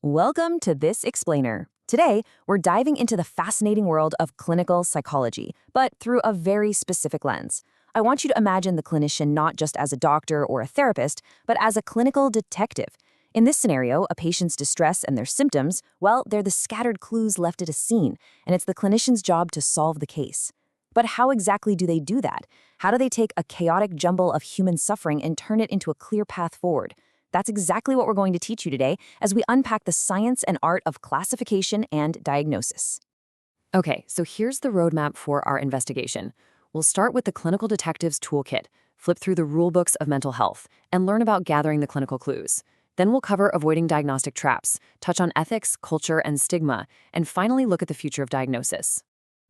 Welcome to This Explainer. Today, we're diving into the fascinating world of clinical psychology, but through a very specific lens. I want you to imagine the clinician not just as a doctor or a therapist, but as a clinical detective. In this scenario, a patient's distress and their symptoms, well, they're the scattered clues left at a scene, and it's the clinician's job to solve the case. But how exactly do they do that? How do they take a chaotic jumble of human suffering and turn it into a clear path forward? That's exactly what we're going to teach you today as we unpack the science and art of classification and diagnosis. Okay, so here's the roadmap for our investigation. We'll start with the Clinical Detective's Toolkit, flip through the rulebooks of mental health, and learn about gathering the clinical clues. Then we'll cover avoiding diagnostic traps, touch on ethics, culture, and stigma, and finally look at the future of diagnosis.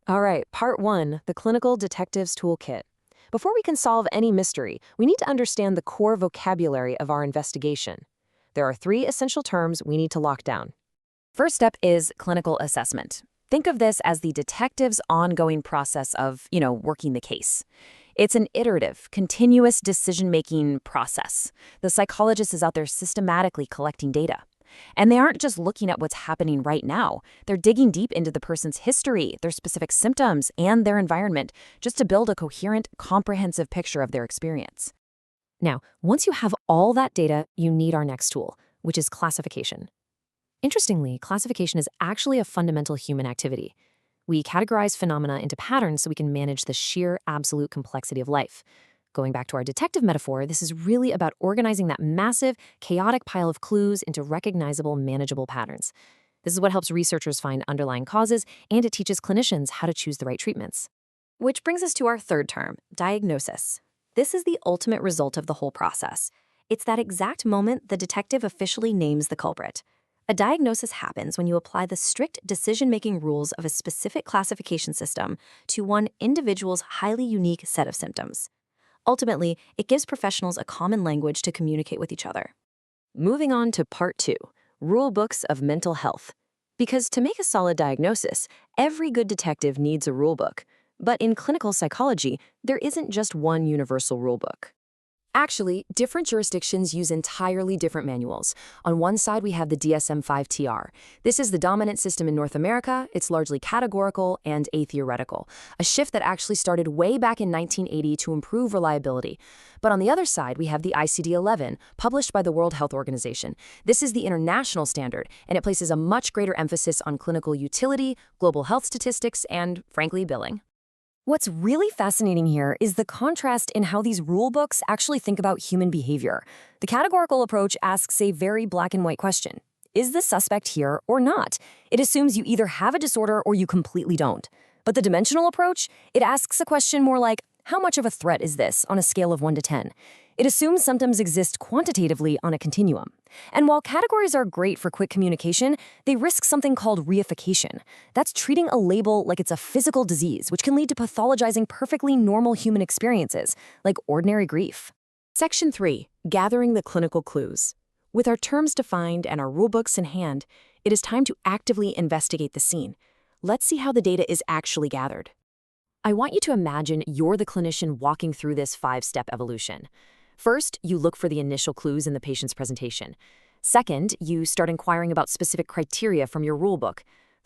All right, Part 1, the Clinical Detective's Toolkit. Before we can solve any mystery, we need to understand the core vocabulary of our investigation. There are 3 essential terms we need to lock down. First step is clinical assessment. Think of this as the detective's ongoing process of, working the case. It's an iterative, continuous decision-making process. The psychologist is out there systematically collecting data. And they aren't just looking at what's happening right now. They're digging deep into the person's history, their specific symptoms, and their environment, just to build a coherent, comprehensive picture of their experience. Now, once you have all that data, you need our next tool, which is classification. Interestingly, classification is actually a fundamental human activity. We categorize phenomena into patterns so we can manage the sheer, absolute complexity of life. Going back to our detective metaphor, this is really about organizing that massive, chaotic pile of clues into recognizable, manageable patterns. This is what helps researchers find underlying causes, and it teaches clinicians how to choose the right treatments. Which brings us to our third term, diagnosis. This is the ultimate result of the whole process. It's that exact moment the detective officially names the culprit. A diagnosis happens when you apply the strict decision-making rules of a specific classification system to one individual's highly unique set of symptoms. Ultimately, it gives professionals a common language to communicate with each other. Moving on to Part 2, Rule Books of Mental Health. Because to make a solid diagnosis, every good detective needs a rulebook. But in clinical psychology, there isn't just one universal rulebook. Actually, different jurisdictions use entirely different manuals. On one side, we have the DSM-5-TR. This is the dominant system in North America. It's largely categorical and atheoretical, a shift that actually started way back in 1980 to improve reliability. But on the other side, we have the ICD-11, published by the World Health Organization. This is the international standard, and it places a much greater emphasis on clinical utility, global health statistics, and, frankly, billing. What's really fascinating here is the contrast in how these rule books actually think about human behavior. The categorical approach asks a very black and white question. Is the suspect here or not? It assumes you either have a disorder or you completely don't. But the dimensional approach, it asks a question more like, how much of a threat is this on a scale of 1 to 10? It assumes symptoms exist quantitatively on a continuum. And while categories are great for quick communication, they risk something called reification. That's treating a label like it's a physical disease, which can lead to pathologizing perfectly normal human experiences, like ordinary grief. Section 3, Gathering the Clinical Clues. With our terms defined and our rulebooks in hand, it is time to actively investigate the scene. Let's see how the data is actually gathered. I want you to imagine you're the clinician walking through this 5-step evolution. First, you look for the initial clues in the patient's presentation. Second, you start inquiring about specific criteria from your rulebook.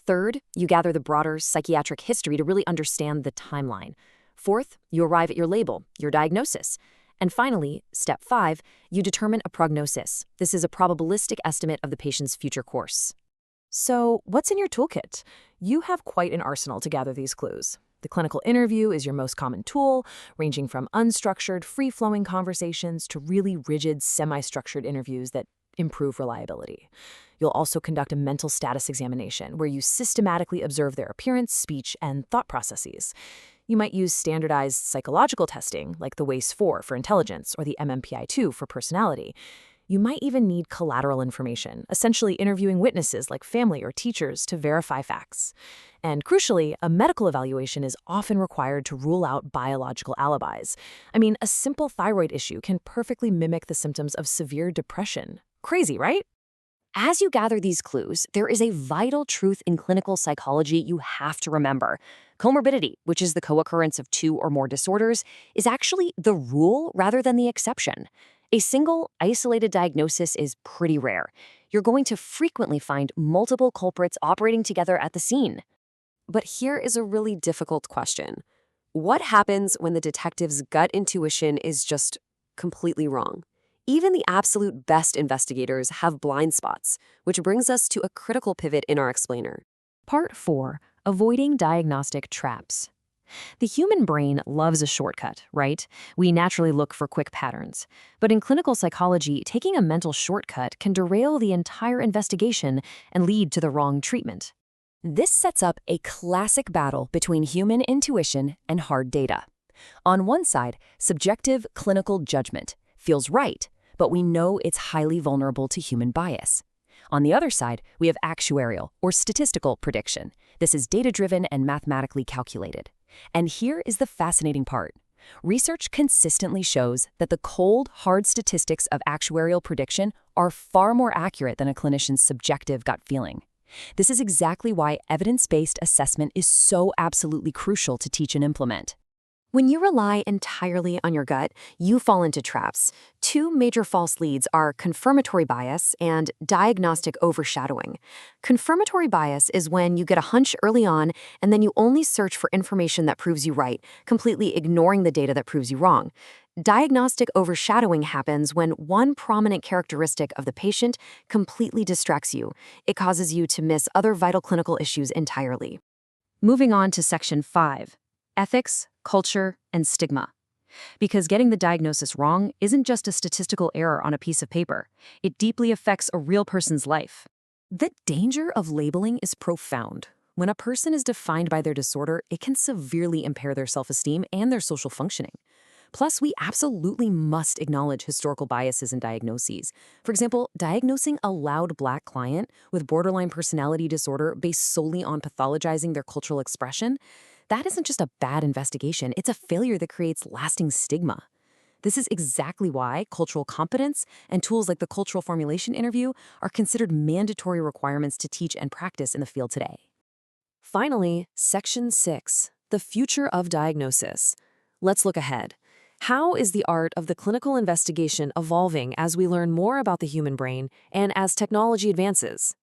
Third, you gather the broader psychiatric history to really understand the timeline. Fourth, you arrive at your label, your diagnosis. And finally, step 5, you determine a prognosis. This is a probabilistic estimate of the patient's future course. So, what's in your toolkit? You have quite an arsenal to gather these clues. The clinical interview is your most common tool, ranging from unstructured, free-flowing conversations to really rigid, semi-structured interviews that improve reliability. You'll also conduct a mental status examination where you systematically observe their appearance, speech, and thought processes. You might use standardized psychological testing, like the WAIS-4 for intelligence or the MMPI-2 for personality. You might even need collateral information, essentially interviewing witnesses like family or teachers to verify facts. And crucially, a medical evaluation is often required to rule out biological alibis. I mean, a simple thyroid issue can perfectly mimic the symptoms of severe depression. Crazy, right? As you gather these clues, there is a vital truth in clinical psychology you have to remember. Comorbidity, which is the co-occurrence of 2 or more disorders, is actually the rule rather than the exception. A single, isolated diagnosis is pretty rare. you're going to frequently find multiple culprits operating together at the scene. But here is a really difficult question. What happens when the detective's gut intuition is just completely wrong? Even the absolute best investigators have blind spots, which brings us to a critical pivot in our explainer. Part 4. Avoiding diagnostic traps. The human brain loves a shortcut, right? We naturally look for quick patterns. But in clinical psychology, taking a mental shortcut can derail the entire investigation and lead to the wrong treatment. This sets up a classic battle between human intuition and hard data. On one side, subjective clinical judgment feels right, but we know it's highly vulnerable to human bias. On the other side, we have actuarial or statistical prediction. This is data-driven and mathematically calculated. And here is the fascinating part. Research consistently shows that the cold, hard statistics of actuarial prediction are far more accurate than a clinician's subjective gut feeling. This is exactly why evidence-based assessment is so absolutely crucial to teach and implement. When you rely entirely on your gut, you fall into traps. Two major false leads are confirmatory bias and diagnostic overshadowing. Confirmatory bias is when you get a hunch early on and then you only search for information that proves you right, completely ignoring the data that proves you wrong. Diagnostic overshadowing happens when one prominent characteristic of the patient completely distracts you. It causes you to miss other vital clinical issues entirely. Moving on to Section 5. Ethics, culture, and stigma. Because getting the diagnosis wrong isn't just a statistical error on a piece of paper. It deeply affects a real person's life. The danger of labeling is profound. When a person is defined by their disorder, it can severely impair their self-esteem and their social functioning. Plus, we absolutely must acknowledge historical biases in diagnoses. For example, diagnosing a loud Black client with borderline personality disorder based solely on pathologizing their cultural expression, that isn't just a bad investigation, it's a failure that creates lasting stigma. This is exactly why cultural competence and tools like the cultural formulation interview are considered mandatory requirements to teach and practice in the field today. Finally, Section 6, the future of diagnosis. Let's look ahead. How is the art of the clinical investigation evolving as we learn more about the human brain and as technology advances?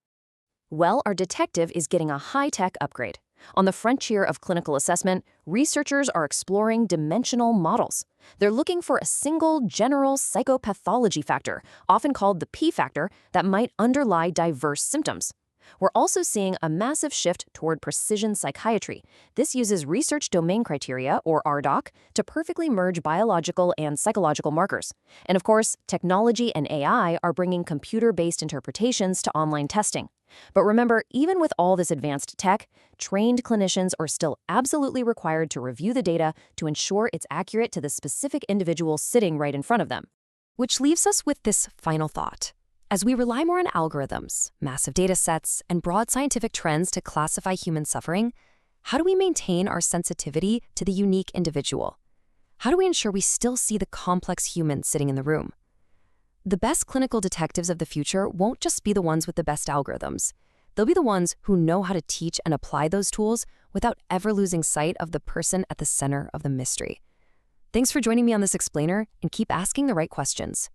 Well, our detective is getting a high-tech upgrade. On the frontier of clinical assessment, researchers are exploring dimensional models. They're looking for a single general psychopathology factor, often called the P factor, that might underlie diverse symptoms. We're also seeing a massive shift toward precision psychiatry. This uses research domain criteria, or RDoC, to perfectly merge biological and psychological markers. And of course, technology and AI are bringing computer-based interpretations to online testing. But remember, even with all this advanced tech, trained clinicians are still absolutely required to review the data to ensure it's accurate to the specific individual sitting right in front of them. Which leaves us with this final thought. As we rely more on algorithms, massive data sets, and broad scientific trends to classify human suffering, how do we maintain our sensitivity to the unique individual? How do we ensure we still see the complex human sitting in the room? The best clinical detectives of the future won't just be the ones with the best algorithms. They'll be the ones who know how to teach and apply those tools without ever losing sight of the person at the center of the mystery. Thanks for joining me on this explainer, and keep asking the right questions.